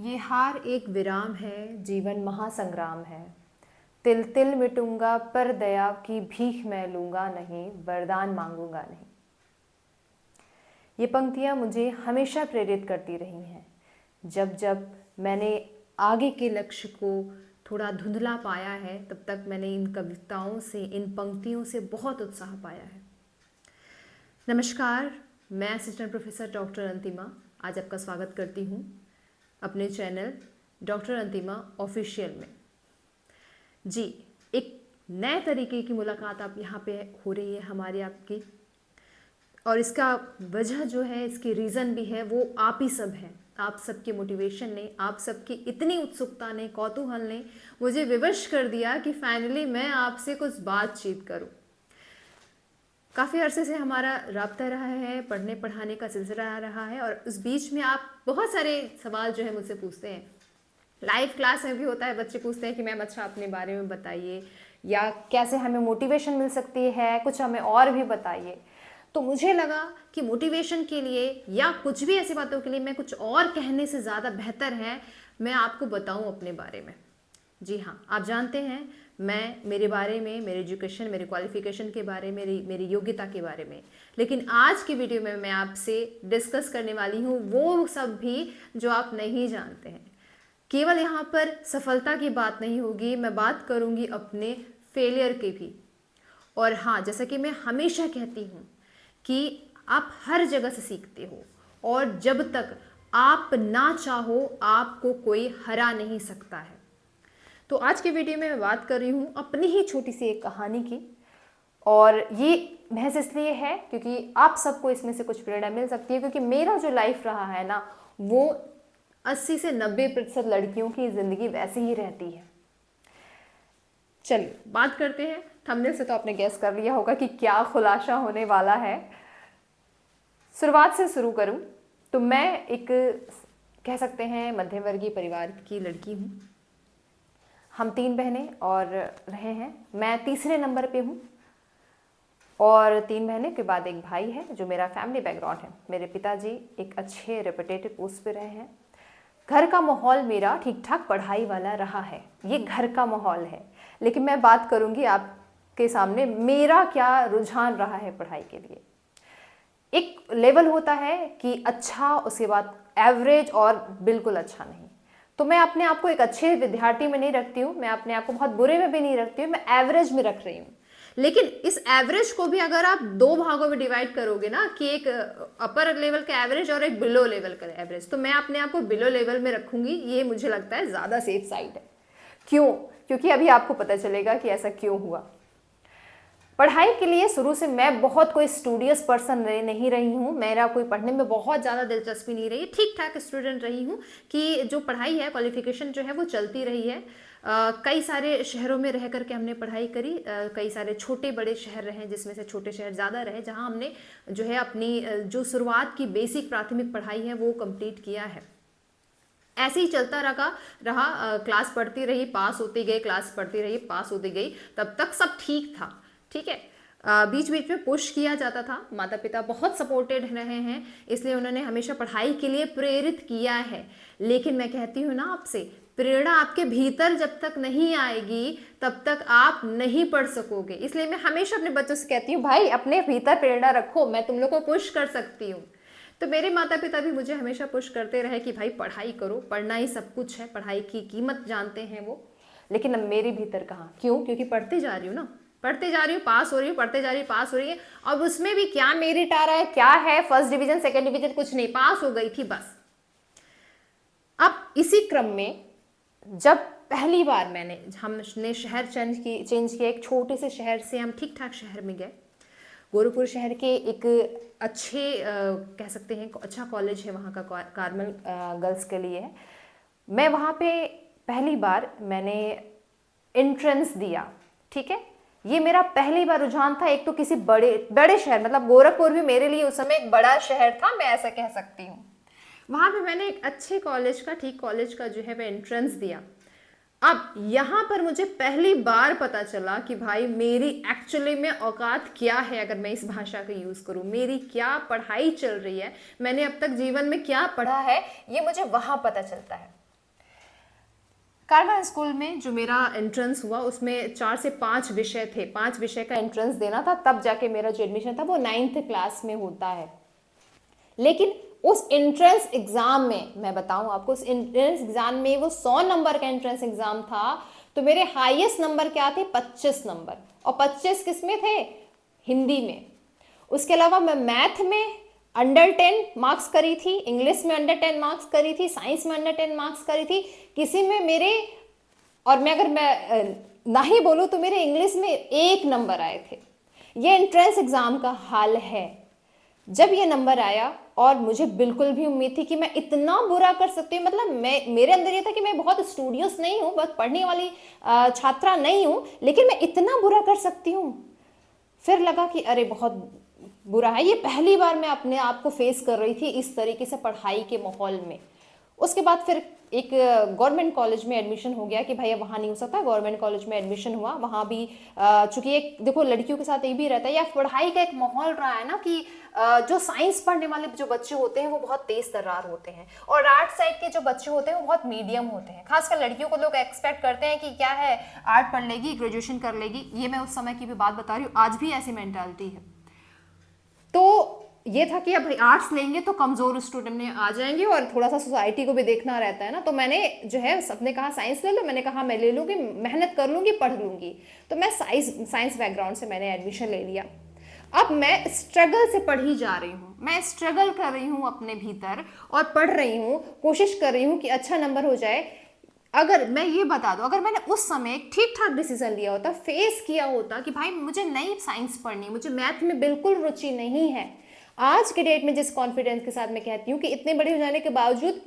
ये हार एक विराम है, जीवन महासंग्राम है। तिल तिल मिटूंगा पर दया की भीख मैं लूंगा नहीं, वरदान मांगूंगा नहीं। ये पंक्तियाँ मुझे हमेशा प्रेरित करती रही हैं। जब जब मैंने आगे के लक्ष्य को थोड़ा धुंधला पाया है, तब तक मैंने इन कविताओं से, इन पंक्तियों से बहुत उत्साह पाया है। नमस्कार, मैं असिस्टेंट प्रोफेसर डॉक्टर अंतिमा आज आपका स्वागत करती हूँ अपने चैनल डॉक्टर अंतिमा ऑफिशियल में। जी, एक नए तरीके की मुलाकात आप यहाँ पे हो रही है हमारी आपकी, और इसका वजह जो है, इसकी रीज़न भी है, वो आप ही सब हैं। आप सबके मोटिवेशन ने, आप सबकी इतनी उत्सुकता ने, कौतूहल ने मुझे विवश कर दिया कि फाइनली मैं आपसे कुछ बातचीत करूं। काफ़ी अरसे से हमारा राब्ता रहा है, पढ़ने पढ़ाने का सिलसिला रहा है, और उस बीच में आप बहुत सारे सवाल जो है मुझसे पूछते हैं। लाइव क्लास में भी होता है, बच्चे पूछते हैं कि मैम अच्छा अपने बारे में बताइए, या कैसे हमें मोटिवेशन मिल सकती है, कुछ हमें और भी बताइए। तो मुझे लगा कि मोटिवेशन के लिए या कुछ भी ऐसी बातों के लिए मैं कुछ और कहने से ज़्यादा बेहतर है मैं आपको बताऊं अपने बारे में। जी हाँ, आप जानते हैं मैं मेरे बारे में, मेरे एजुकेशन, मेरे क्वालिफिकेशन के बारे में, मेरी योग्यता के बारे में, लेकिन आज की वीडियो में मैं आपसे डिस्कस करने वाली हूँ वो सब भी जो आप नहीं जानते हैं। केवल यहाँ पर सफलता की बात नहीं होगी, मैं बात करूँगी अपने फेलियर की भी। और हाँ, जैसा कि मैं हमेशा कहती हूँ कि आप हर जगह से सीखते हो, और जब तक आप ना चाहो आपको कोई हरा नहीं सकता है। तो आज की वीडियो में मैं बात कर रही हूँ अपनी ही छोटी सी एक कहानी की, और ये महज इसलिए है क्योंकि आप सबको इसमें से कुछ प्रेरणा मिल सकती है, क्योंकि मेरा जो लाइफ रहा है ना, वो 80 से 90% लड़कियों की ज़िंदगी वैसे ही रहती है। चलिए बात करते हैं। थंबनेल से तो आपने गैस कर लिया होगा कि क्या खुलासा होने वाला है। शुरुआत से शुरू करूं तो मैं एक, कह सकते हैं, मध्यम वर्गीय परिवार की लड़की हूं। हम 3 बहनें और रहे हैं, मैं तीसरे नंबर पे हूं, और 3 बहनें के बाद एक भाई है। जो मेरा फैमिली बैकग्राउंड है, मेरे पिताजी एक अच्छे रेपुटेटेड पोस्ट पे रहे हैं। घर का माहौल मेरा ठीक ठाक पढ़ाई वाला रहा है, ये घर का माहौल है। लेकिन मैं बात करूंगी आपके सामने मेरा क्या रुझान रहा है पढ़ाई के लिए। एक लेवल होता है कि अच्छा, उसके बाद एवरेज, और बिल्कुल अच्छा नहीं। तो मैं अपने आप को एक अच्छे विद्यार्थी में नहीं रखती हूँ, मैं अपने आप को बहुत बुरे में भी नहीं रखती हूँ, मैं एवरेज में रख रही हूँ। लेकिन इस एवरेज को भी अगर आप 2 भागों में डिवाइड करोगे ना, कि एक अपर लेवल का एवरेज और एक बिलो लेवल का एवरेज, तो मैं अपने आप को बिलो लेवल में रखूंगी। ये मुझे लगता है ज़्यादा सेफ साइड है। क्यों? क्योंकि अभी आपको पता चलेगा कि ऐसा क्यों हुआ। पढ़ाई के लिए शुरू से मैं बहुत कोई स्टूडियस पर्सन नहीं रही हूँ, मेरा कोई पढ़ने में बहुत ज़्यादा दिलचस्पी नहीं रही, ठीक ठाक स्टूडेंट रही हूँ कि जो पढ़ाई है, क्वालिफिकेशन जो है वो चलती रही है। कई सारे शहरों में रह करके हमने पढ़ाई करी, कई सारे छोटे बड़े शहर रहे, जिसमें से छोटे शहर ज़्यादा रहे, जहाँ हमने जो है अपनी जो शुरुआत की बेसिक प्राथमिक पढ़ाई है वो कंप्लीट किया है। ऐसे ही चलता रहा, क्लास पढ़ती रही, पास होती गई, क्लास पढ़ती रही, पास होती गई, तब तक सब ठीक था। ठीक है, बीच बीच में पुश किया जाता था, माता पिता बहुत सपोर्टेड रहे हैं, इसलिए उन्होंने हमेशा पढ़ाई के लिए प्रेरित किया है। लेकिन मैं कहती हूँ ना आपसे, प्रेरणा आपके भीतर जब तक नहीं आएगी तब तक आप नहीं पढ़ सकोगे। इसलिए मैं हमेशा अपने बच्चों से कहती हूँ, भाई अपने भीतर प्रेरणा रखो, मैं तुम लोग को पुश कर सकती हूँ। तो मेरे माता पिता भी मुझे हमेशा पुश करते रहे कि भाई पढ़ाई करो, पढ़ना ही सब कुछ है, पढ़ाई की कीमत जानते हैं वो। लेकिन अब मेरे भीतर कहाँ, क्यों? क्योंकि पढ़ते जा रही हूँ ना, पढ़ते जा रही हूँ, पास हो रही हूँ, पढ़ते जा रही हूँ, पास हो रही है। अब उसमें भी क्या मेरिट आ रहा है, क्या है फर्स्ट डिवीजन, सेकंड डिवीजन, कुछ नहीं, पास हो गई थी बस। अब इसी क्रम में जब पहली बार हमने शहर चेंज किया, एक छोटे से शहर से हम ठीक ठाक शहर में गए। गोरखपुर शहर के एक अच्छे, कह सकते हैं अच्छा कॉलेज है वहाँ का, कार्मल गर्ल्स के लिए है। मैं वहाँ पे पहली बार मैंने एंट्रेंस दिया। ठीक है, ये मेरा पहली बार रुझान था। एक तो किसी बड़े शहर, मतलब गोरखपुर भी मेरे लिए उस समय एक बड़ा शहर था, मैं ऐसा कह सकती हूँ। वहाँ पे मैंने एक अच्छे कॉलेज का, ठीक कॉलेज का जो है मैं एंट्रेंस दिया। अब यहाँ पर मुझे पहली बार पता चला कि भाई मेरी एक्चुअली में औकात क्या है, अगर मैं इस भाषा का यूज़ करूँ, मेरी क्या पढ़ाई चल रही है, मैंने अब तक जीवन में क्या पढ़ा है, ये मुझे वहाँ पता चलता है। कार्मेल स्कूल में जो मेरा एंट्रेंस हुआ उसमें 4 से 5 विषय थे, 5 विषय का एंट्रेंस देना था, तब जाके मेरा जो एडमिशन था वो 9th क्लास में होता है। लेकिन उस एंट्रेंस एग्जाम में मैं बताऊं आपको, उस एंट्रेंस एग्जाम में वो 100 नंबर का एंट्रेंस एग्जाम था, तो मेरे हाईएस्ट नंबर क्या थे? 25 नंबर। और 25 किस में थे? हिंदी में। उसके अलावा मैं मैथ में अंडर 10 मार्क्स करी थी, इंग्लिश में अंडर 10 मार्क्स करी थी, साइंस में अंडर 10 मार्क्स करी थी। किसी में मेरे, और मैं अगर मैं ना ही बोलूं तो मेरे इंग्लिश में 1 नंबर आए थे। ये एंट्रेंस एग्जाम का हाल है। जब ये नंबर आया, और मुझे बिल्कुल भी उम्मीद थी कि मैं इतना बुरा कर सकती हूँ, मतलब मेरे अंदर ये था कि मैं बहुत स्टूडियस नहीं हूँ, बहुत पढ़ने वाली छात्रा नहीं हूँ, लेकिन मैं इतना बुरा कर सकती हूँ। फिर लगा कि अरे बहुत बुरा है। ये पहली बार मैं अपने आप को फेस कर रही थी इस तरीके से पढ़ाई के माहौल में। उसके बाद फिर एक गवर्नमेंट कॉलेज में एडमिशन हो गया कि भाई अब वहाँ नहीं हो सकता, गवर्नमेंट कॉलेज में एडमिशन हुआ। वहाँ भी चूंकि एक देखो लड़कियों के साथ ये भी रहता है, या पढ़ाई का एक माहौल रहा है ना कि जो साइंस पढ़ने वाले जो बच्चे होते हैं वो बहुत तेज तर्रार होते हैं, और आर्ट साइड के जो बच्चे होते हैं वो बहुत मीडियम होते हैं। खासकर लड़कियों को लोग एक्सपेक्ट करते हैं कि क्या है, आर्ट पढ़ लेगी, ग्रेजुएशन कर लेगी। ये मैं उस समय की भी बात बता रही हूँ, आज भी ऐसी मेंटालिटी है। तो ये था कि अब भाई आर्ट्स लेंगे तो कमजोर स्टूडेंट में आ जाएंगे, और थोड़ा सा सोसाइटी को भी देखना रहता है ना। तो मैंने जो है सबने कहा साइंस ले लो, मैंने कहा मैं ले लूंगी, मेहनत कर लूंगी, पढ़ लूंगी। तो मैं साइंस बैकग्राउंड से मैंने एडमिशन ले लिया। अब मैं स्ट्रगल से पढ़ी जा रही हूँ, मैं स्ट्रगल कर रही हूँ अपने भीतर और पढ़ रही हूँ, कोशिश कर रही हूँ कि अच्छा नंबर हो जाए। अगर मैं ये बता दूं, अगर मैंने उस समय ठीक ठाक डिसीजन लिया होता, फेस किया होता कि भाई मुझे नहीं साइंस पढ़नी, मुझे मैथ में बिल्कुल रुचि नहीं है, आज के डेट में जिस कॉन्फिडेंस के साथ मैं कहती हूँ कि इतने बड़े हो जाने के बावजूद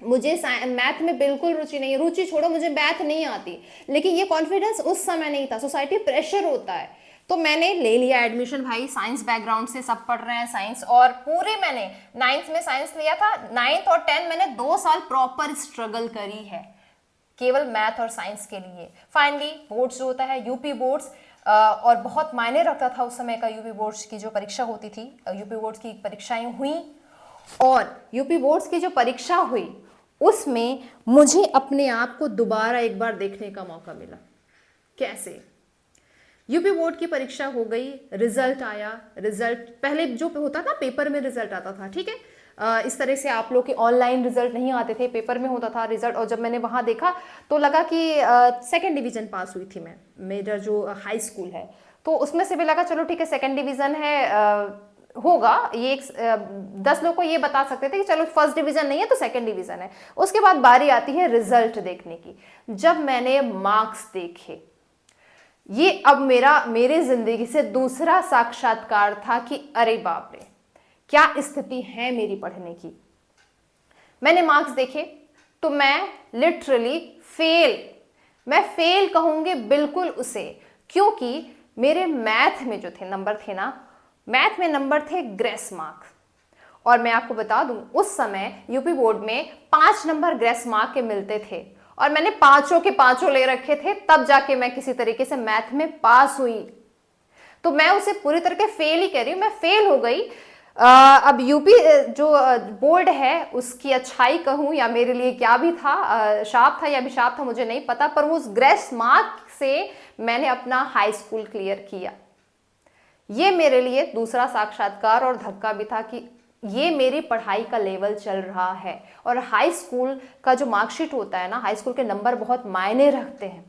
मुझे मैथ में बिल्कुल रुचि नहीं है, रुचि छोड़ो मुझे मैथ नहीं आती, लेकिन ये कॉन्फिडेंस उस समय नहीं था। सोसाइटी प्रेशर होता है। तो मैंने ले लिया एडमिशन, भाई साइंस बैकग्राउंड से सब पढ़ रहे हैं साइंस, और पूरे मैंने 9th में साइंस लिया था। 9th और 10 मैंने 2 साल प्रॉपर स्ट्रगल करी है केवल मैथ और साइंस के लिए। फाइनली बोर्ड्स जो होता है, यूपी बोर्ड्स, और बहुत मायने रखता था उस समय का यूपी बोर्ड्स की जो परीक्षा होती थी। यूपी बोर्ड्स की परीक्षाएं हुई, और यूपी बोर्ड्स की जो परीक्षा हुई उसमें मुझे अपने आप को दोबारा एक बार देखने का मौका मिला। कैसे? यूपी बोर्ड की परीक्षा हो गई, रिजल्ट आया। रिजल्ट पहले जो होता था पेपर में रिजल्ट आता था, ठीक है, इस तरह से आप लोग के ऑनलाइन रिजल्ट नहीं आते थे, पेपर में होता था रिजल्ट। और जब मैंने वहाँ देखा तो लगा कि 2nd डिवीजन पास हुई थी मैं, मेरा जो हाई स्कूल है, तो उसमें से भी लगा चलो ठीक है 2nd डिवीजन है, होगा ये 10 लोग को ये बता सकते थे कि चलो 1st डिवीजन नहीं है तो 2nd डिवीजन है। उसके बाद बारी आती है रिजल्ट देखने की। जब मैंने मार्क्स देखे, ये अब मेरे जिंदगी से दूसरा साक्षात्कार था कि अरे बाप रे क्या स्थिति है मेरी पढ़ने की। मैंने मार्क्स देखे तो मैं लिटरली मैं फेल कहूंगी बिल्कुल उसे, क्योंकि मेरे मैथ में जो थे नंबर थे ना, मैथ में नंबर थे ग्रेस मार्क्स। और मैं आपको बता दूं उस समय यूपी बोर्ड में 5 नंबर ग्रेस मार्क के मिलते थे, और मैंने 5 के 5 ले रखे थे, तब जाके मैं किसी तरीके से मैथ में पास हुई। तो मैं उसे पूरी तरह से फेल ही कह रही हूँ, मैं फेल हो गई। अब यूपी जो बोर्ड है उसकी अच्छाई कहूँ या मेरे लिए क्या भी था, शाप था या अभिशाप था मुझे नहीं पता, पर उस ग्रेस मार्क से मैंने अपना हाई स्कूल क्लियर किया। ये मेरे लिए दूसरा साक्षात्कार और धक्का भी था कि ये मेरी पढ़ाई का लेवल चल रहा है। और हाई स्कूल का जो मार्कशीट होता है ना, हाई स्कूल के नंबर बहुत मायने रखते हैं,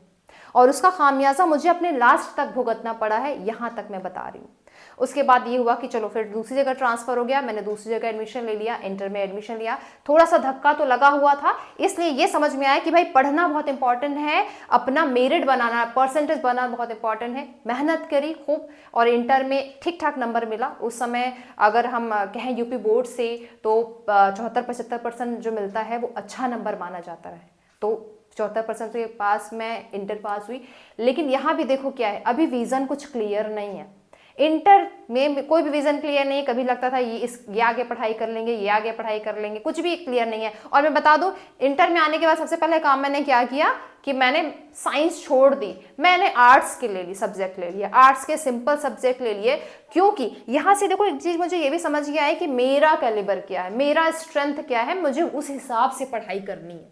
और उसका खामियाजा मुझे अपने लास्ट तक भुगतना पड़ा है, यहाँ तक मैं बता रही हूँ। उसके बाद ये हुआ कि चलो फिर दूसरी जगह ट्रांसफर हो गया, मैंने दूसरी जगह एडमिशन ले लिया, इंटर में एडमिशन लिया। थोड़ा सा धक्का तो लगा हुआ था, इसलिए ये समझ में आया कि भाई पढ़ना बहुत इंपॉर्टेंट है, अपना मेरिट बनाना, परसेंटेज बनाना बहुत इंपॉर्टेंट है। मेहनत करी खूब, और इंटर में ठीक ठाक नंबर मिला। उस समय अगर हम कहें यूपी बोर्ड से तो 74-75% जो मिलता है वो अच्छा नंबर माना जाता है। तो 74% के पास मैं इंटर पास हुई। लेकिन यहाँ भी देखो क्या है, अभी विजन कुछ क्लियर नहीं है। इंटर में कोई भी विजन क्लियर नहीं है। कभी लगता था ये आगे पढ़ाई कर लेंगे, ये आगे पढ़ाई कर लेंगे, कुछ भी क्लियर नहीं है। और मैं बता दूं, इंटर में आने के बाद सबसे पहले काम मैंने क्या किया कि मैंने साइंस छोड़ दी, मैंने आर्ट्स के ले ली, सब्जेक्ट ले लिया, आर्ट्स के सिंपल सब्जेक्ट ले लिए। क्योंकि यहाँ से देखो एक चीज मुझे ये भी समझ गया है कि मेरा कैलिबर क्या है, मेरा स्ट्रेंथ क्या है, मुझे उस हिसाब से पढ़ाई करनी है।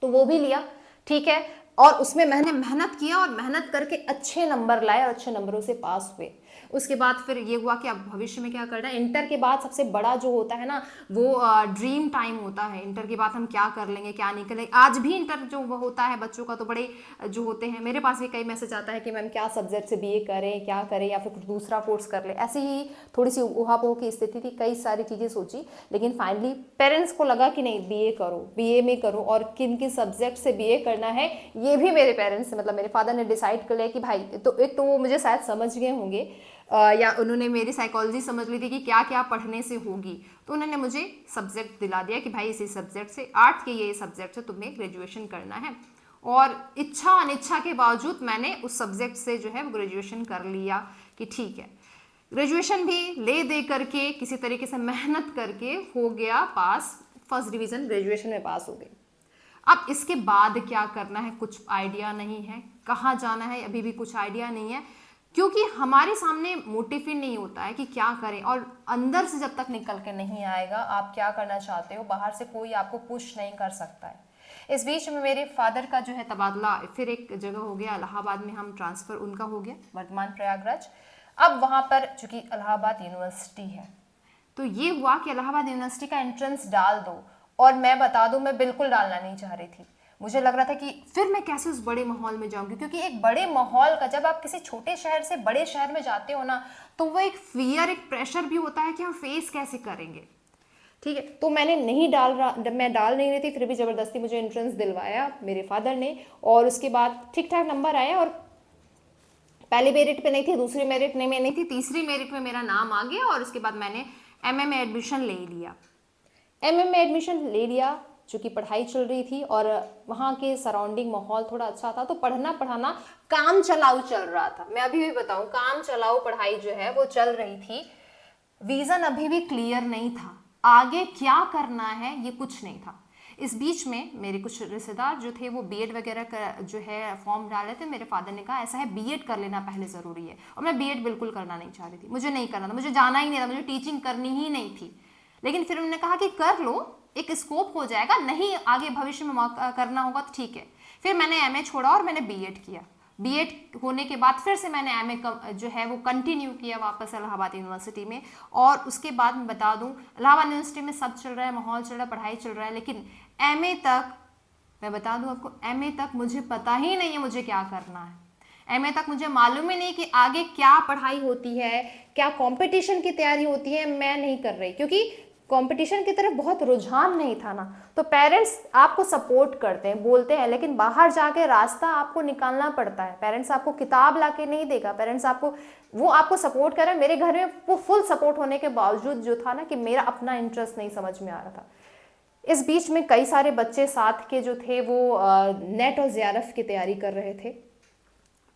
तो वो भी लिया। ठीक है, और उसमें मैंने मेहनत किया और मेहनत करके अच्छे नंबर लाए और अच्छे नंबरों से पास हुए। उसके बाद फिर ये हुआ कि अब भविष्य में क्या करना है। इंटर के बाद सबसे बड़ा जो होता है ना, वो ड्रीम टाइम होता है। इंटर के बाद हम क्या कर लेंगे, क्या नहीं करेंगे। आज भी इंटर जो वो होता है बच्चों का, तो बड़े जो होते हैं, मेरे पास भी कई मैसेज आता है कि मैम क्या सब्जेक्ट से बीए करें, क्या करें, या फिर कुछ दूसरा कोर्स कर ले। ऐसे ही थोड़ी सी उहापोह की स्थिति थी, कई सारी चीज़ें सोची, लेकिन फाइनली पेरेंट्स को लगा कि नहीं, बीए करो, बीए में करो, और किन किन सब्जेक्ट से बीए करना है ये भी मेरे पेरेंट्स, मतलब मेरे फादर ने डिसाइड कर लिया कि भाई, तो एक तो वो मुझे शायद समझ गए होंगे, या उन्होंने मेरी साइकोलॉजी समझ ली थी कि क्या क्या पढ़ने से होगी, तो उन्होंने मुझे सब्जेक्ट दिला दिया कि भाई इसी सब्जेक्ट से, आर्ट के ये सब्जेक्ट से तुम्हें ग्रेजुएशन करना है। और इच्छा अनिच्छा के बावजूद मैंने उस सब्जेक्ट से जो है वो ग्रेजुएशन कर लिया कि ठीक है। ग्रेजुएशन भी ले दे करके किसी तरीके से मेहनत करके हो गया पास, फर्स्ट डिवीज़न ग्रेजुएशन में पास हो गई। अब इसके बाद क्या करना है कुछ आइडिया नहीं है, कहाँ जाना है अभी भी कुछ आइडिया नहीं है, क्योंकि हमारे सामने मोटिव ही नहीं होता है कि क्या करें, और अंदर से जब तक निकल के नहीं आएगा आप क्या करना चाहते हो, बाहर से कोई आपको पुश नहीं कर सकता है। इस बीच में मेरे फादर का जो है तबादला फिर एक जगह हो गया, इलाहाबाद में हम ट्रांसफ़र उनका हो गया, वर्तमान प्रयागराज। अब वहाँ पर चूँकि इलाहाबाद यूनिवर्सिटी है, तो ये हुआ कि इलाहाबाद यूनिवर्सिटी का एंट्रेंस डाल दो, और मैं बता दूं मैं बिल्कुल डालना नहीं चाह रही थी। मुझे लग रहा था कि फिर मैं कैसे उस बड़े माहौल में जाऊंगी, क्योंकि एक बड़े माहौल का, जब आप किसी छोटे शहर से बड़े शहर में जाते हो ना, तो वो एक फियर, एक प्रेशर भी होता है कि हम फेस कैसे करेंगे। ठीक है, तो मैं डाल नहीं रही थी, फिर भी ज़बरदस्ती मुझे एंट्रेंस दिलवाया मेरे फादर ने, और उसके बाद ठीक ठाक नंबर आया, और पहली मेरिट पे नहीं थी, दूसरी मेरिट में नहीं थी, तीसरी मेरिट में मेरा नाम आ गया, और उसके बाद मैंने एमए में एडमिशन ले लिया। एमए में एडमिशन ले लिया, चूँकि पढ़ाई चल रही थी और वहाँ के सराउंडिंग माहौल थोड़ा अच्छा था, तो पढ़ना पढ़ाना काम चलाऊ चल रहा था। मैं अभी भी बताऊँ, काम चलाऊ पढ़ाई जो है वो चल रही थी। विजन अभी भी क्लियर नहीं था, आगे क्या करना है ये कुछ नहीं था। इस बीच में मेरे कुछ रिश्तेदार जो थे वो बीएड वगैरह का जो है फॉर्म डाले थे। मेरे फादर ने कहा ऐसा है बीएड कर लेना पहले ज़रूरी है, और मैं बीएड बिल्कुल करना नहीं चाह रही थी, मुझे नहीं करना था, मुझे जाना ही नहीं था, मुझे टीचिंग करनी ही नहीं थी। लेकिन फिर उन्होंने कहा कि कर लो, एक स्कोप हो जाएगा, नहीं आगे भविष्य में करना होगा तो ठीक है। फिर मैंने एमए छोड़ा और मैंने बीएड किया। बीएड होने के बाद फिर से मैंने एमए जो है वो कंटिन्यू किया वापस इलाहाबाद यूनिवर्सिटी में। और उसके बाद मैं बता दूं, इलाहाबाद यूनिवर्सिटी में सब चल रहा है, माहौल चल रहा है, पढ़ाई चल रहा है, लेकिन एमए तक मैं बता दूं आपको, एमए तक मुझे पता ही नहीं है मुझे क्या करना है। एमए तक मुझे मालूम ही नहीं कि आगे क्या पढ़ाई होती है, क्या कंपटीशन की तैयारी होती है, मैं नहीं कर रही, क्योंकि कंपटीशन की तरफ बहुत रुझान नहीं था ना। तो पेरेंट्स आपको सपोर्ट करते हैं, बोलते हैं, लेकिन बाहर जाके रास्ता आपको निकालना पड़ता है। पेरेंट्स आपको किताब ला के नहीं देगा, पेरेंट्स आपको सपोर्ट कर रहे हैं। मेरे घर में वो फुल सपोर्ट होने के बावजूद जो था ना, कि मेरा अपना इंटरेस्ट नहीं समझ में आ रहा था। इस बीच में कई सारे बच्चे साथ के जो थे वो नेट और जेआरएफ की तैयारी कर रहे थे।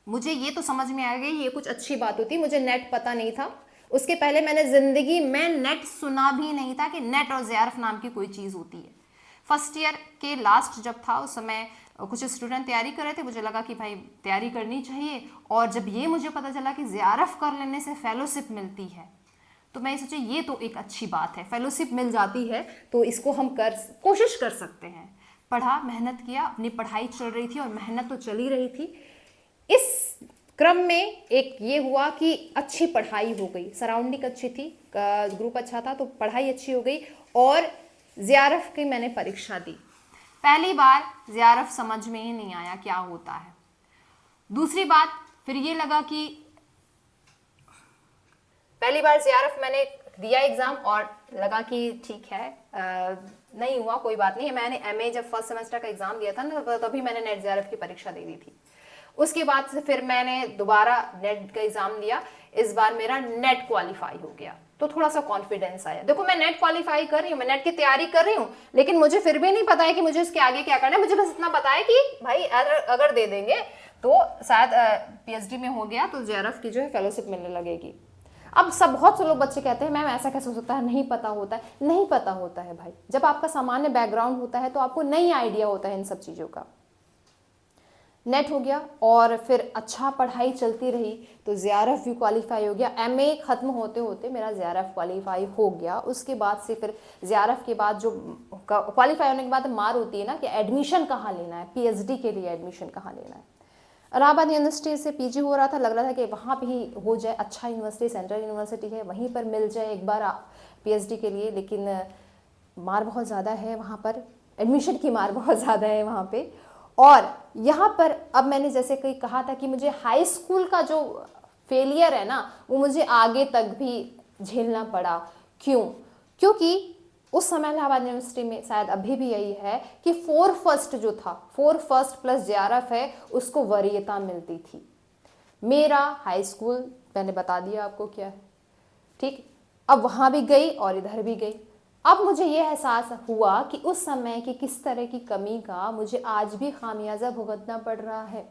मुझे ये तो समझ में आ गई, ये कुछ अच्छी बात होती, मुझे नेट पता नहीं था। उसके पहले मैंने ज़िंदगी में नेट सुना भी नहीं था कि नेट और जेआरएफ नाम की कोई चीज़ होती है। फर्स्ट ईयर के लास्ट जब था उस समय कुछ स्टूडेंट तैयारी कर रहे थे, मुझे लगा कि भाई तैयारी करनी चाहिए। और जब ये मुझे पता चला कि जेआरएफ कर लेने से फेलोशिप मिलती है, तो मैं सोची ये तो एक अच्छी बात है, फेलोशिप मिल जाती है तो इसको हम कोशिश कर सकते हैं। पढ़ा, मेहनत किया, अपनी पढ़ाई चल रही थी और मेहनत तो चल ही रही थी। इस क्रम में एक ये हुआ कि अच्छी पढ़ाई हो गई, सराउंडिंग अच्छी थी, ग्रुप अच्छा था, तो पढ़ाई अच्छी हो गई। और जेआरएफ की मैंने परीक्षा दी। पहली बार जेआरएफ समझ में ही नहीं आया क्या होता है। दूसरी बात फिर ये लगा कि पहली बार जेआरएफ मैंने दिया एग्जाम और लगा कि ठीक है, नहीं हुआ कोई बात नहीं है। मैंने एमए जब फर्स्ट सेमेस्टर का एग्जाम दिया था ना, तभी मैंने नेट जेआरएफ की परीक्षा दे दी थी। उसके बाद से फिर मैंने दोबारा नेट का एग्जाम दिया। इस बार मेरा नेट क्वालिफाई हो गया, तो थोड़ा सा कॉन्फिडेंस आया। देखो मैं नेट क्वालिफाई कर रही हूँ, मैं नेट की तैयारी कर रही हूँ, लेकिन मुझे फिर भी नहीं पता है कि मुझे इसके आगे क्या करना है। मुझे बस इतना पता है कि भाई अगर दे देंगे तो शायद पीएचडी में हो गया तो जेआरएफ की जो है फेलोशिप मिलने लगेगी। अब बहुत से लोग बच्चे कहते हैं मैम ऐसा कैसे हो सकता है, नहीं पता होता है। नहीं पता होता है भाई, जब आपका सामान्य बैकग्राउंड होता है तो आपको नई आइडिया होता है इन सब चीज़ों का। नेट हो गया और फिर अच्छा पढ़ाई चलती रही तो जेआरएफ भी क्वालिफाई हो गया। एमए ख़त्म होते होते मेरा जेआरएफ क्वालिफाई हो गया। उसके बाद से फिर जेआरएफ के बाद जो क्वालिफाई होने के बाद मार होती है ना कि एडमिशन कहाँ लेना है, पीएचडी के लिए एडमिशन कहाँ लेना है। इलाहाबाद यूनिवर्सिटी से पीजी हो रहा था, लग रहा था कि वहाँ पे ही हो जाए, अच्छा यूनिवर्सिटी, सेंट्रल यूनिवर्सिटी है, वहीं पर मिल जाए एक बार पीएचडी के लिए। लेकिन मार बहुत ज़्यादा है वहाँ पर, एडमिशन की मार बहुत ज़्यादा है वहाँ पे। और यहाँ पर अब मैंने जैसे कहीं कहा था कि मुझे हाई स्कूल का जो फेलियर है ना वो मुझे आगे तक भी झेलना पड़ा। क्यों? क्योंकि उस समय इलाहाबाद यूनिवर्सिटी में शायद अभी भी यही है कि 4 फर्स्ट जो था, 4 फर्स्ट प्लस जेआरएफ है, उसको वरीयता मिलती थी। मेरा हाई स्कूल मैंने बता दिया आपको क्या है, ठीक। अब वहाँ भी गई और इधर भी गई। अब मुझे ये एहसास हुआ कि उस समय की किस तरह की कमी का मुझे आज भी खामियाजा भुगतना पड़ रहा है।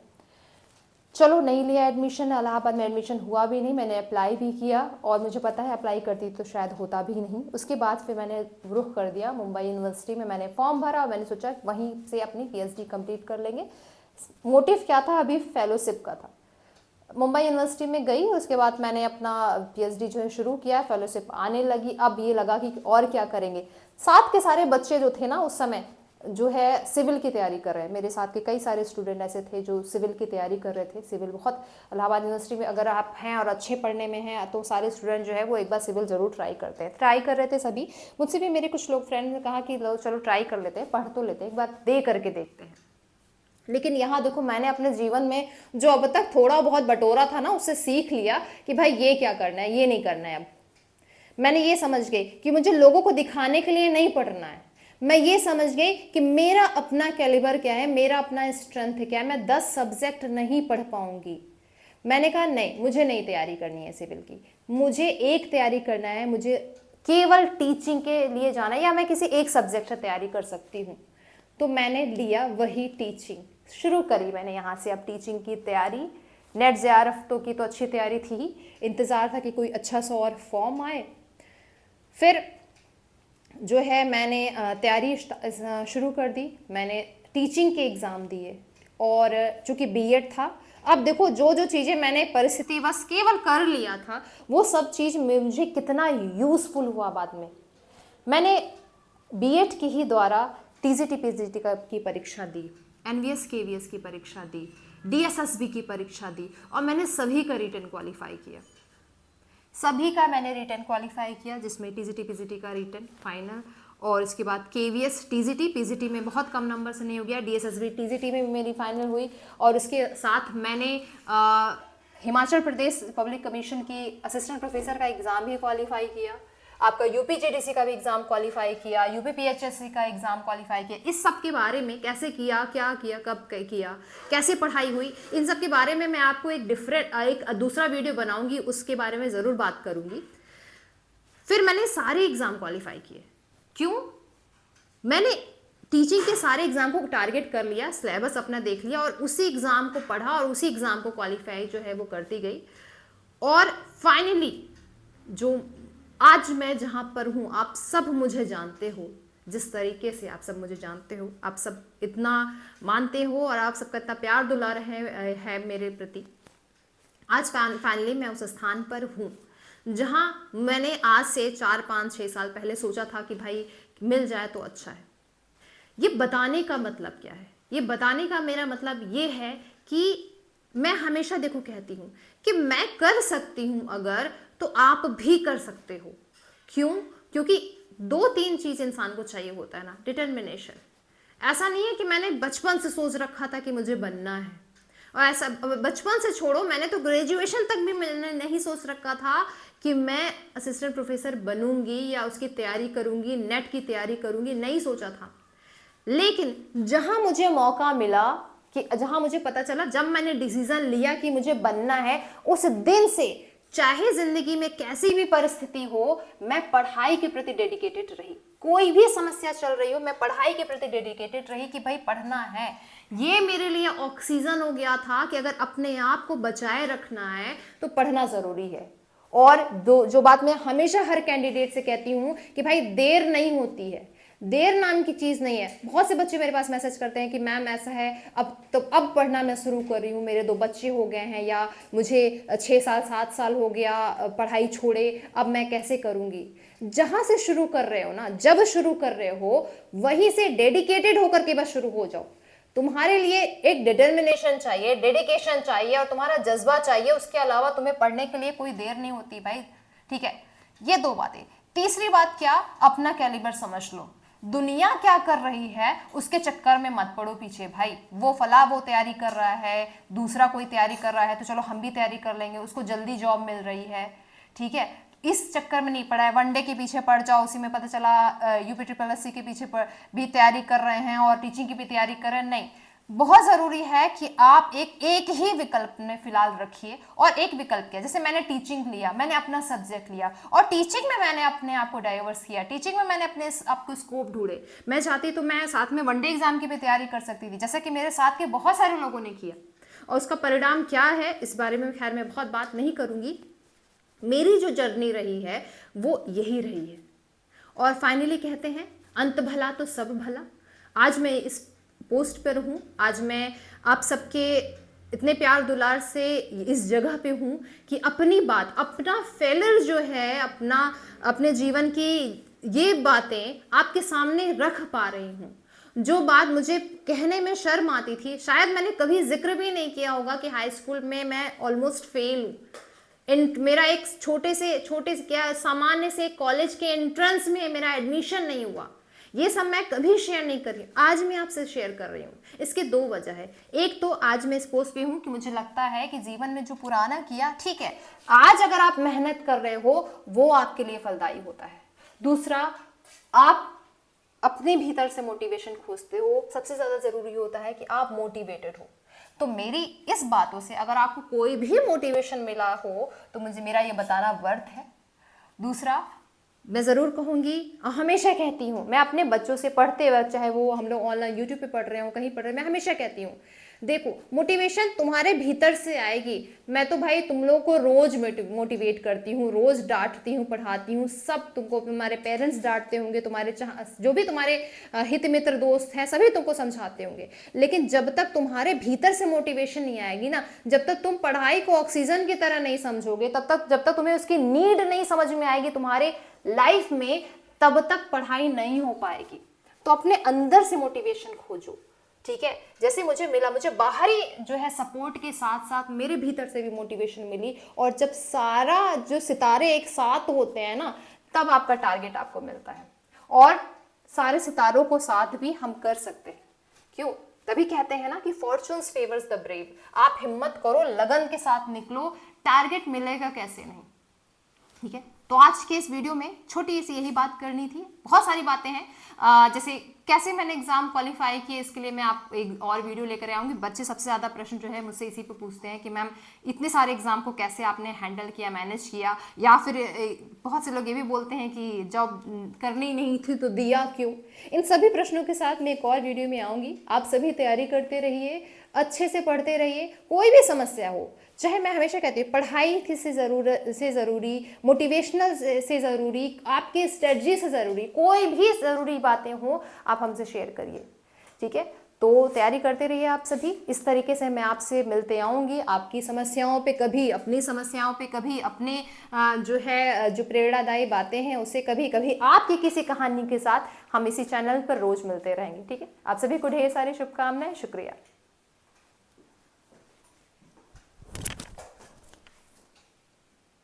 चलो नहीं लिया एडमिशन, इलाहाबाद में एडमिशन हुआ भी नहीं, मैंने अप्लाई भी किया और मुझे पता है अप्लाई करती तो शायद होता भी नहीं। उसके बाद फिर मैंने रुख कर दिया मुंबई यूनिवर्सिटी में, मैंने फॉर्म भरा और मैंने सोचा वहीं से अपनी पीएचडी कंप्लीट कर लेंगे। मोटिव क्या था? अभी फेलोशिप का था। मुंबई यूनिवर्सिटी में गई, उसके बाद मैंने अपना पीएचडी जो है शुरू किया, फेलोशिप आने लगी। अब ये लगा कि और क्या करेंगे। साथ के सारे बच्चे जो थे ना उस समय जो है सिविल की तैयारी कर रहे हैं, मेरे साथ के कई सारे स्टूडेंट ऐसे थे जो सिविल की तैयारी कर रहे थे। सिविल बहुत, इलाहाबाद यूनिवर्सिटी में अगर आप हैं और अच्छे पढ़ने में हैं तो सारे स्टूडेंट जो है वो एक बार सिविल ज़रूर ट्राई करते हैं। ट्राई कर रहे थे सभी, मुझसे भी मेरे कुछ लोग फ्रेंड ने कहा कि लो चलो ट्राई कर लेते हैं, पढ़ तो लेते हैं, एक बार दे करके देखते हैं। लेकिन यहाँ देखो, मैंने अपने जीवन में जो अब तक थोड़ा बहुत बटोरा था ना उससे सीख लिया कि भाई ये क्या करना है, ये नहीं करना है। अब मैंने ये समझ गई कि मुझे लोगों को दिखाने के लिए नहीं पढ़ना है। मैं ये समझ गई कि मेरा अपना कैलिबर क्या है, मेरा अपना स्ट्रेंथ क्या है। मैं 10 सब्जेक्ट नहीं पढ़ पाऊंगी। मैंने कहा नहीं, मुझे नहीं तैयारी करनी है सिविल की, मुझे एक तैयारी करना है, मुझे केवल टीचिंग के लिए जाना है, या मैं किसी एक सब्जेक्ट से तैयारी कर सकती हूँ। तो मैंने लिया वही टीचिंग, शुरू करी मैंने यहाँ से अब टीचिंग की तैयारी। नेट जेआरएफ तो की तो अच्छी तैयारी थी ही, इंतज़ार था कि कोई अच्छा सा और फॉर्म आए। फिर जो है मैंने तैयारी शुरू कर दी, मैंने टीचिंग के एग्ज़ाम दिए और चूँकि बीएड था। अब देखो जो जो चीज़ें मैंने परिस्थिति बस केवल कर लिया था वो सब चीज़ मुझे कितना यूज़फुल हुआ बाद में। मैंने बीएड के ही द्वारा टीजीटी पीजीटी की परीक्षा दी, एनवीएस केवीएस की परीक्षा दी, डीएसएसबी की परीक्षा दी और मैंने सभी का रिटन क्वालिफाई किया। सभी का मैंने रिटन क्वालिफाई किया, जिसमें टीजीटी पीजीटी का रिटन फाइनल और इसके बाद केवीएस टीजीटी पीजीटी में बहुत कम नंबर से नहीं हो गया, डीएसएसबी टीजीटी में मेरी फाइनल हुई। और उसके साथ मैंने हिमाचल प्रदेश पब्लिक कमीशन की असिस्टेंट प्रोफेसर का एग्ज़ाम भी क्वालिफाई किया, आपका यूपीजीडीसी का भी एग्ज़ाम क्वालिफाई किया, यूपीपीएचएससी का एग्ज़ाम क्वालिफाई किया। इस सब के बारे में कैसे किया, क्या किया, कब किया, कैसे पढ़ाई हुई, इन सब के बारे में मैं आपको एक दूसरा वीडियो बनाऊंगी, उसके बारे में ज़रूर बात करूंगी। फिर मैंने सारे एग्ज़ाम क्वालिफाई किए। क्यों? मैंने टीचिंग के सारे एग्ज़ाम को टारगेट कर लिया, सिलेबस अपना देख लिया और उसी एग्ज़ाम को पढ़ा और उसी एग्ज़ाम को क्वालिफाई जो है वो करती गई। और फाइनली जो आज मैं जहाँ पर हूँ, आप सब मुझे जानते हो, जिस तरीके से आप सब मुझे जानते हो, आप सब इतना मानते हो और आप सबका इतना प्यार दुलार है मेरे प्रति। आज फाइनली मैं उस स्थान पर हूँ जहाँ मैंने आज से 4, 5, 6 साल पहले सोचा था कि भाई मिल जाए तो अच्छा है। ये बताने का मतलब क्या है? ये बताने का मेरा मतलब ये है कि मैं हमेशा देखो कहती हूँ कि मैं कर सकती हूँ अगर, तो आप भी कर सकते हो। क्यों? क्योंकि 2-3 चीज़ इंसान को चाहिए होता है ना, डिटर्मिनेशन। ऐसा नहीं है कि मैंने बचपन से सोच रखा था कि मुझे बनना है, और ऐसा बचपन से छोड़ो, मैंने तो ग्रेजुएशन तक भी मैंने नहीं सोच रखा था कि मैं असिस्टेंट प्रोफेसर बनूंगी या उसकी तैयारी करूंगी, नेट की तैयारी करूंगी, नहीं सोचा था। लेकिन जहां मुझे मौका मिला, कि जहां मुझे पता चला, जब मैंने डिसीजन लिया कि मुझे बनना है, उस दिन से चाहे जिंदगी में कैसी भी परिस्थिति हो, मैं पढ़ाई के प्रति डेडिकेटेड रही। कोई भी समस्या चल रही हो, मैं पढ़ाई के प्रति डेडिकेटेड रही कि भाई पढ़ना है। ये मेरे लिए ऑक्सीजन हो गया था कि अगर अपने आप को बचाए रखना है तो पढ़ना जरूरी है। और जो बात मैं हमेशा हर कैंडिडेट से कहती हूँ कि भाई देर नहीं होती है, देर नाम की चीज़ नहीं है। बहुत से बच्चे मेरे पास मैसेज करते हैं कि मैम ऐसा है, अब पढ़ना मैं शुरू कर रही हूँ, मेरे 2 बच्चे हो गए हैं, या मुझे 6 साल 7 साल हो गया पढ़ाई छोड़े, अब मैं कैसे करूँगी। जहाँ से शुरू कर रहे हो ना, जब शुरू कर रहे हो वहीं से डेडिकेटेड होकर के बस शुरू हो जाओ। तुम्हारे लिए एक डिटर्मिनेशन चाहिए, डेडिकेशन चाहिए और तुम्हारा जज्बा चाहिए। उसके अलावा तुम्हें पढ़ने के लिए कोई देर नहीं होती भाई, ठीक है। ये 2 बातें। तीसरी बात क्या, अपना कैलिबर समझ लो। दुनिया क्या कर रही है उसके चक्कर में मत पड़ो पीछे भाई। वो फला वो तैयारी कर रहा है, दूसरा कोई तैयारी कर रहा है, तो चलो हम भी तैयारी कर लेंगे, उसको जल्दी जॉब मिल रही है, ठीक है। इस चक्कर में नहीं पड़ा है, वनडे के पीछे पड़ जाओ, उसी में पता चला यूपी के पीछे भी तैयारी कर रहे हैं और टीचिंग की भी तैयारी कर रहे हैं। नहीं, बहुत जरूरी है कि आप एक ही विकल्प में फिलहाल रखिए और एक विकल्प किया। जैसे मैंने टीचिंग लिया, मैंने अपना सब्जेक्ट लिया और टीचिंग में मैंने अपने आप को डाइवर्स किया, टीचिंग में मैंने अपने आपको स्कोप ढूंढे। मैं चाहती तो मैं साथ में वनडे एग्जाम की भी तैयारी कर सकती थी, जैसा कि मेरे साथ के बहुत सारे लोगों ने किया। और उसका परिणाम क्या है इस बारे में खैर मैं बहुत बात नहीं करूंगी। मेरी जो जर्नी रही है वो यही रही है। और फाइनली कहते हैं अंत भला तो सब भला। आज मैं इस पोस्ट पर हूँ, आज मैं आप सबके इतने प्यार दुलार से इस जगह पे हूँ कि अपनी बात, अपना फेलियर जो है, अपने जीवन की ये बातें आपके सामने रख पा रही हूँ। जो बात मुझे कहने में शर्म आती थी, शायद मैंने कभी जिक्र भी नहीं किया होगा कि हाई स्कूल में मैं ऑलमोस्ट फेल हूँ। मेरा एक छोटे से क्या सामान्य से कॉलेज के एंट्रेंस में मेरा एडमिशन नहीं हुआ, ये सब मैं कभी शेयर नहीं कर रही हूँ। आज मैं आपसे शेयर कर रही हूँ। इसके 2 वजह है। एक तो आज मैं इस पोस्ट पे हूँ कि मुझे लगता है कि जीवन में जो पुराना किया ठीक है, आज अगर आप मेहनत कर रहे हो वो आपके लिए फलदायी होता है। दूसरा, आप अपने भीतर से मोटिवेशन खोजते हो, सबसे ज्यादा जरूरी होता है कि आप मोटिवेटेड हो। तो मेरी इस बातों से अगर आपको कोई भी मोटिवेशन मिला हो तो मुझे मेरा ये बताना वर्थ है। दूसरा, मैं ज़रूर कहूँगी, हमेशा कहती हूँ, मैं अपने बच्चों से पढ़ते वक्त, चाहे वो हम लोग ऑनलाइन यूट्यूब पे पढ़ रहे हो, कहीं पढ़ रहे हैं, मैं हमेशा कहती हूँ देखो मोटिवेशन तुम्हारे भीतर से आएगी। मैं तो भाई तुम लोगों को रोज मोटिवेट करती हूँ, रोज डांटती हूँ, पढ़ाती हूँ, सब तुमको, तुम्हारे पेरेंट्स डांटते होंगे, तुम्हारे जो भी तुम्हारे हित मित्र दोस्त हैं सभी तुमको समझाते होंगे। लेकिन जब तक तुम्हारे भीतर से मोटिवेशन नहीं आएगी ना, जब तक तुम पढ़ाई को ऑक्सीजन की तरह नहीं समझोगे, जब तक तुम्हें उसकी नीड नहीं समझ में आएगी तुम्हारे लाइफ में, तब तक पढ़ाई नहीं हो पाएगी। तो अपने अंदर से मोटिवेशन खोजो, ठीक है। जैसे मुझे मिला, मुझे बाहरी जो है सपोर्ट के साथ साथ मेरे भीतर से भी मोटिवेशन मिली। और जब सारा जो सितारे एक साथ होते हैं ना, तब आपका टारगेट आपको मिलता है। और सारे सितारों को साथ भी हम कर सकते हैं। क्यों? तभी कहते हैं ना कि फॉर्चून्स फेवर्स द ब्रेव। आप हिम्मत करो, लगन के साथ निकलो, टारगेट मिलेगा कैसे नहीं, ठीक है। तो आज के इस वीडियो में छोटी सी यही बात करनी थी। बहुत सारी बातें हैं, जैसे कैसे मैंने एग्जाम क्वालिफाई किए, इसके लिए मैं आप एक और वीडियो लेकर आऊँगी। बच्चे सबसे ज़्यादा प्रश्न जो है मुझसे इसी पे पूछते हैं कि मैम इतने सारे एग्जाम को कैसे आपने हैंडल किया, मैनेज किया। या फिर बहुत से लोग ये भी बोलते हैं कि जॉब करनी नहीं थी तो दिया क्यों। इन सभी प्रश्नों के साथ मैं एक और वीडियो में आऊँगी। आप सभी तैयारी करते रहिए, अच्छे से पढ़ते रहिए। कोई भी समस्या हो, चाहे, मैं हमेशा कहती हूँ पढ़ाई से ज़रूरी, मोटिवेशनल से ज़रूरी, आपकी स्ट्रेटजी से ज़रूरी, कोई भी ज़रूरी बातें हो आप हमसे शेयर करिए, ठीक है। तो तैयारी करते रहिए आप सभी। इस तरीके से मैं आपसे मिलते आऊँगी। आपकी समस्याओं पे कभी, अपनी समस्याओं पे कभी, अपने जो है जो प्रेरणादायी बातें हैं उसे कभी कभी आपकी किसी कहानी के साथ हम इसी चैनल पर रोज़ मिलते रहेंगे, ठीक है। आप सभी को ढेर सारी शुभकामनाएं। शुक्रिया।